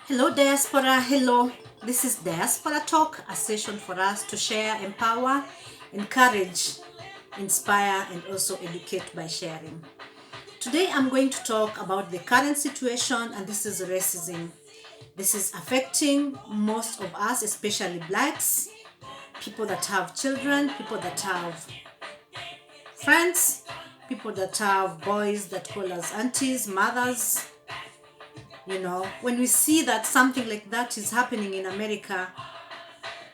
Hello, Diaspora. Hello. This is Diaspora Talk, a session for us to share, empower, encourage, inspire, and also educate by sharing. Today, I'm going to talk about the current situation, and this is racism. This is affecting most of us, especially blacks, people that have children, people that have friends, people that have boys that call us aunties, mothers. When we see that something like that is happening in America,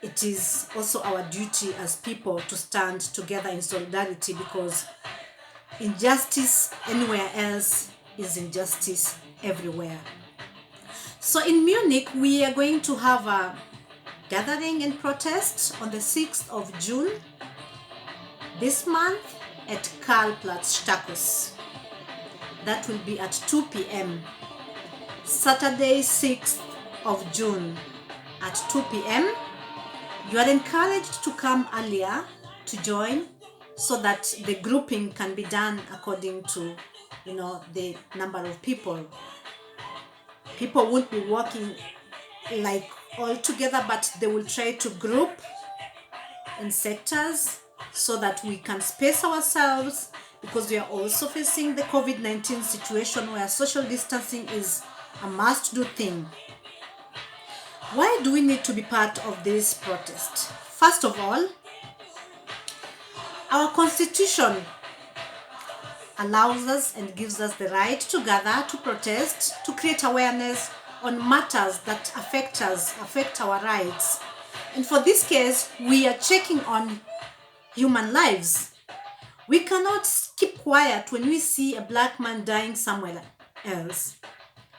it is also our duty as people to stand together in solidarity, because injustice anywhere else is injustice everywhere. So in Munich, we are going to have a gathering and protest on the 6th of June this month at Karlplatz Stachus. That will be at 2 p.m. Saturday, 6th of June at 2 p.m. You are encouraged to come earlier to join so that the grouping can be done according to, the number of people. People won't be working like all together, but they will try to group in sectors so that we can space ourselves, because we are also facing the COVID-19 situation where social distancing is a must-do thing. Why do we need to be part of this protest? First of all, our constitution allows us and gives us the right to gather, to protest, to create awareness on matters that affect us, affect our rights. And for this case, we are checking on human lives. We cannot keep quiet when we see a black man dying somewhere else,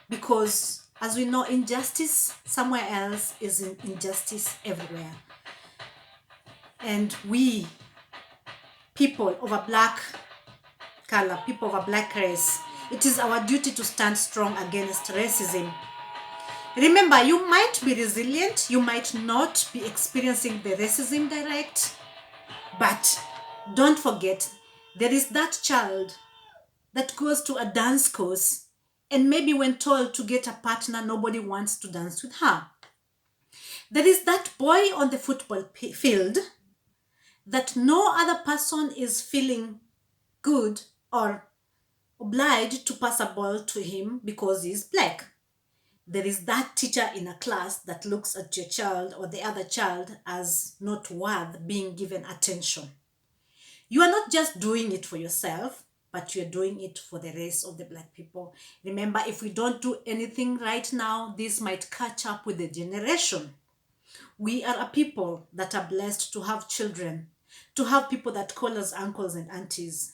because as we know, injustice somewhere else is injustice everywhere. And we, people of a black color, people of a black race, it is our duty to stand strong against racism. Remember, you might be resilient, you might not be experiencing the racism direct, but don't forget, there is that child that goes to a dance course, and maybe when told to get a partner, nobody wants to dance with her. There is that boy on the football field that no other person is feeling good or obliged to pass a ball to him because he's black. There is that teacher in a class that looks at your child or the other child as not worth being given attention. You are not just doing it for yourself, but you're doing it for the rest of the black people. Remember, if we don't do anything right now, this might catch up with the generation. We are a people that are blessed to have children, to have people that call us uncles and aunties,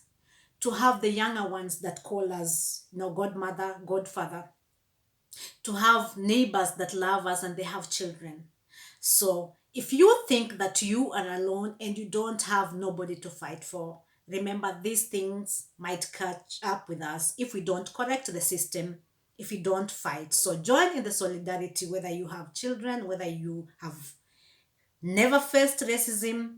to have the younger ones that call us, godmother, godfather, to have neighbors that love us and they have children. So if you think that you are alone and you don't have nobody to fight for, remember, these things might catch up with us if we don't correct the system, if we don't fight. So join in the solidarity, whether you have children, whether you have never faced racism.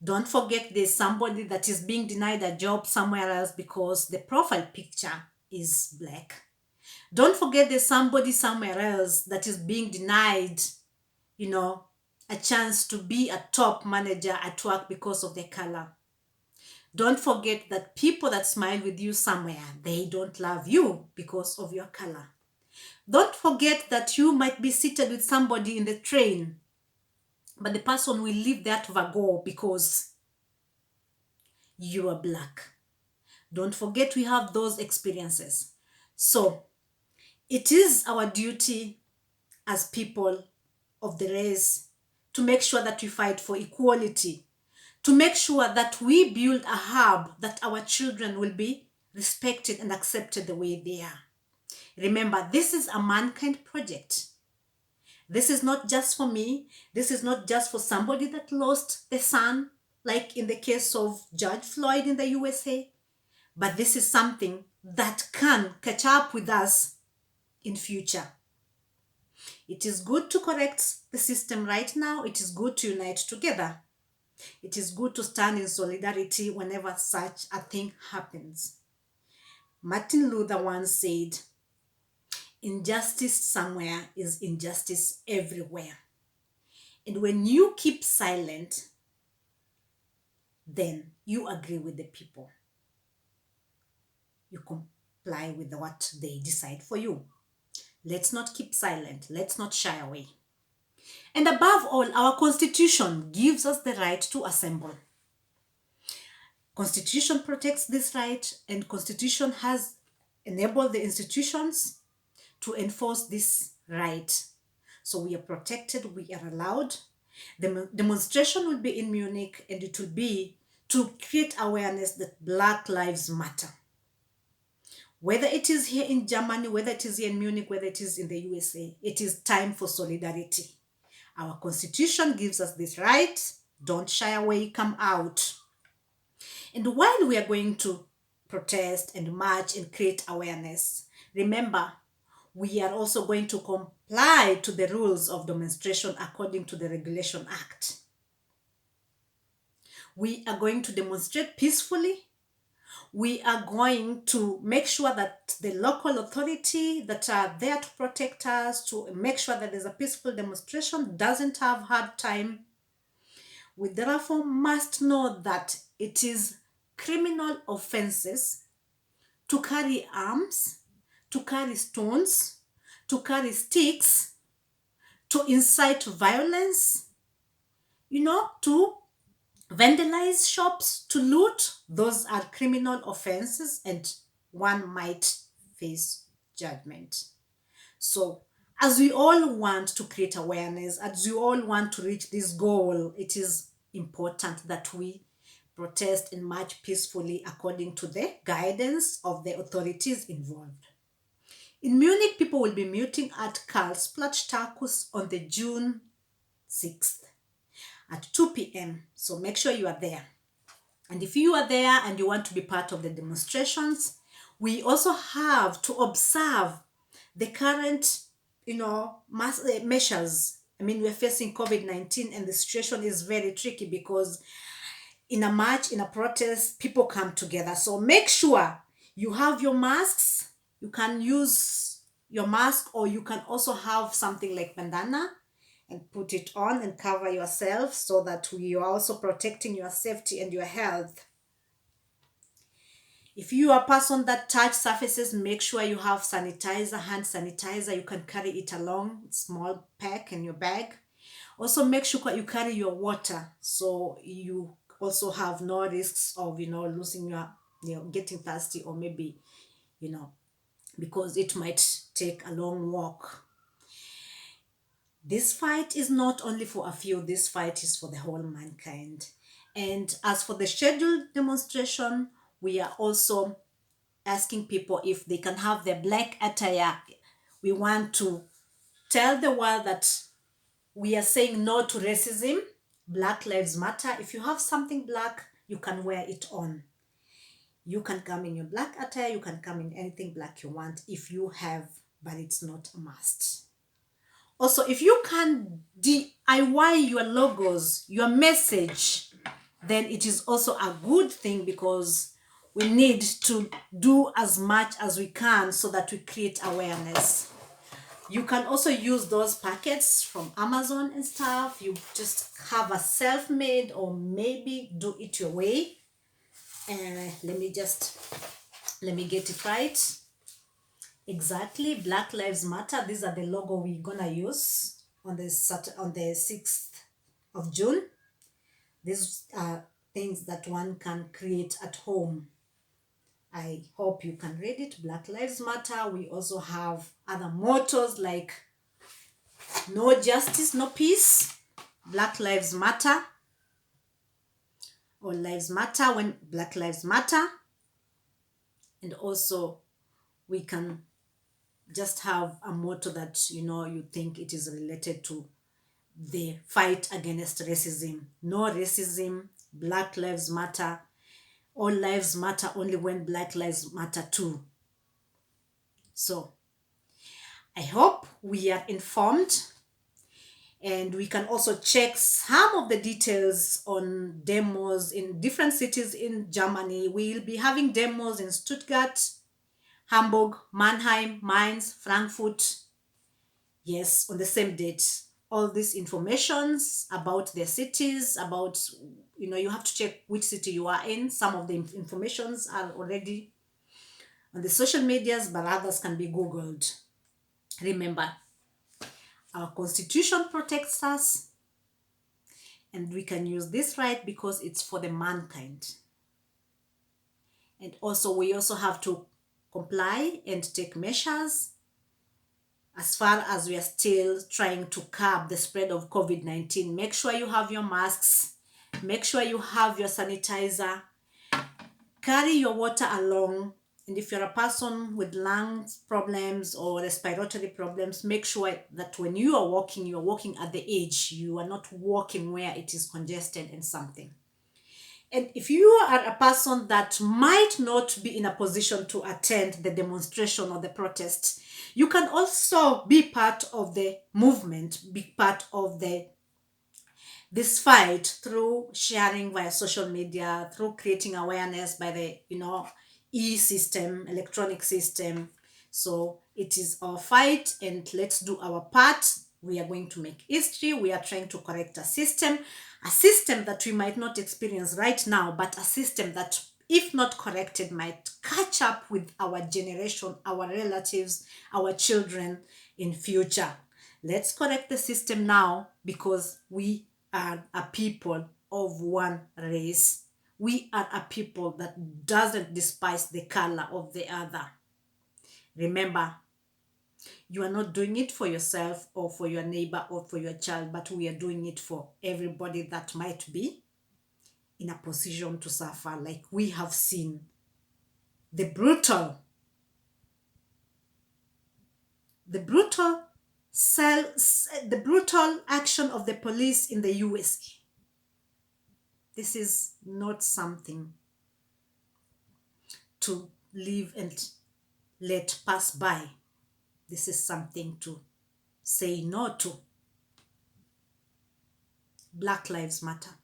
Don't forget, there's somebody that is being denied a job somewhere else because the profile picture is black. Don't forget, there's somebody somewhere else that is being denied, a chance to be a top manager at work because of their color. Don't forget that people that smile with you somewhere, they don't love you because of your color. Don't forget that you might be seated with somebody in the train, but the person will leave that go because you are black. Don't forget, we have those experiences. So it is our duty as people of the race to make sure that we fight for equality, to make sure that we build a hub that our children will be respected and accepted the way they are. Remember, this is a mankind project. This is not just for me. This is not just for somebody that lost the son, like in the case of George Floyd in the USA. But this is something that can catch up with us in future. It is good to correct the system right now. It is good to unite together. It is good to stand in solidarity whenever such a thing happens. Martin Luther once said, injustice somewhere is injustice everywhere. And when you keep silent, then you agree with the people. You comply with what they decide for you. Let's not keep silent. Let's not shy away. And above all, our constitution gives us the right to assemble. Constitution protects this right, and constitution has enabled the institutions to enforce this right. So we are protected, we are allowed. The demonstration will be in Munich, and it will be to create awareness that Black Lives Matter. Whether it is here in Germany, whether it is here in Munich, whether it is in the USA, it is time for solidarity. Our constitution gives us this right. Don't shy away, come out. And while we are going to protest and march and create awareness, remember, we are also going to comply to the rules of demonstration according to the Regulation Act. We are going to demonstrate peacefully. We are going to make sure that the local authority that are there to protect us, to make sure that there's a peaceful demonstration, doesn't have hard time. We therefore must know that it is criminal offenses to carry arms, to carry stones, to carry sticks, to incite violence, to vandalize shops, to loot. Those are criminal offenses, and one might face judgment. So, as we all want to create awareness, as we all want to reach this goal, it is important that we protest and march peacefully according to the guidance of the authorities involved. In Munich, people will be meeting at Karlsplatz on the June 6th at 2 p.m. So make sure you are there. And if you are there and you want to be part of the demonstrations, we also have to observe the current, measures. I mean, we're facing COVID-19, and the situation is very tricky because in a march, in a protest, people come together. So make sure you have your masks. You can use your mask, or you can also have something like bandana and put it on and cover yourself so that you are also protecting your safety and your health. If you are a person that touch surfaces, make sure you have sanitizer, hand sanitizer. You can carry it along, small pack in your bag. Also make sure you carry your water, so you also have no risks of, losing your, getting thirsty, or maybe, because it might take a long walk. This fight is not only for a few, this fight is for the whole mankind. And as for the scheduled demonstration, we are also asking people if they can have their black attire. We want to tell the world that we are saying no to racism. Black Lives Matter. If you have something black, you can wear it on. You can come in your black attire, you can come in anything black you want if you have, but it's not a must. Also, if you can DIY your logos, your message, then it is also a good thing, because we need to do as much as we can so that we create awareness. You can also use those packets from Amazon and stuff. You just have a self-made, or maybe do it your way. Let me get it right. Exactly, Black Lives Matter. These are the logo we're gonna use on the 6th of June. These are things that one can create at home. I hope you can read it. Black Lives Matter. We also have other mottos like no justice, no peace. Black Lives Matter. All lives matter when Black Lives Matter. And also we can just have a motto that you think it is related to the fight against racism. No racism, Black Lives Matter. All lives matter only when Black Lives Matter too. So I hope we are informed, and we can also check some of the details on demos in different cities in Germany. We'll be having demos in Stuttgart, Hamburg, Mannheim, Mainz, Frankfurt. Yes, on the same date. All these informations about their cities, about, you have to check which city you are in. Some of the informations are already on the social medias, but others can be Googled. Remember, our constitution protects us, and we can use this right because it's for the mankind. And also, we also have to comply and take measures as far as we are still trying to curb the spread of COVID-19. Make sure you have your masks. Make sure you have your sanitizer. Carry your water along. And if you're a person with lungs problems or respiratory problems, make sure that when you are walking, you're walking at the edge. You are not walking where it is congested and something. And if you are a person that might not be in a position to attend the demonstration or the protest, you can also be part of the movement, be part of this fight through sharing via social media, through creating awareness by the e-system, electronic system. So it is our fight, and let's do our part. We are going to make history. We are trying to correct a system that we might not experience right now, but a system that, if not corrected, might catch up with our generation, our relatives, our children in future. Let's correct the system now, because we are a people of one race. We are a people that doesn't despise the color of the other. Remember, you are not doing it for yourself or for your neighbor or for your child, but we are doing it for everybody that might be in a position to suffer, like we have seen the brutal action of the police in the USA. This is not something to live and let pass by. This is something to say no to. Black Lives Matter.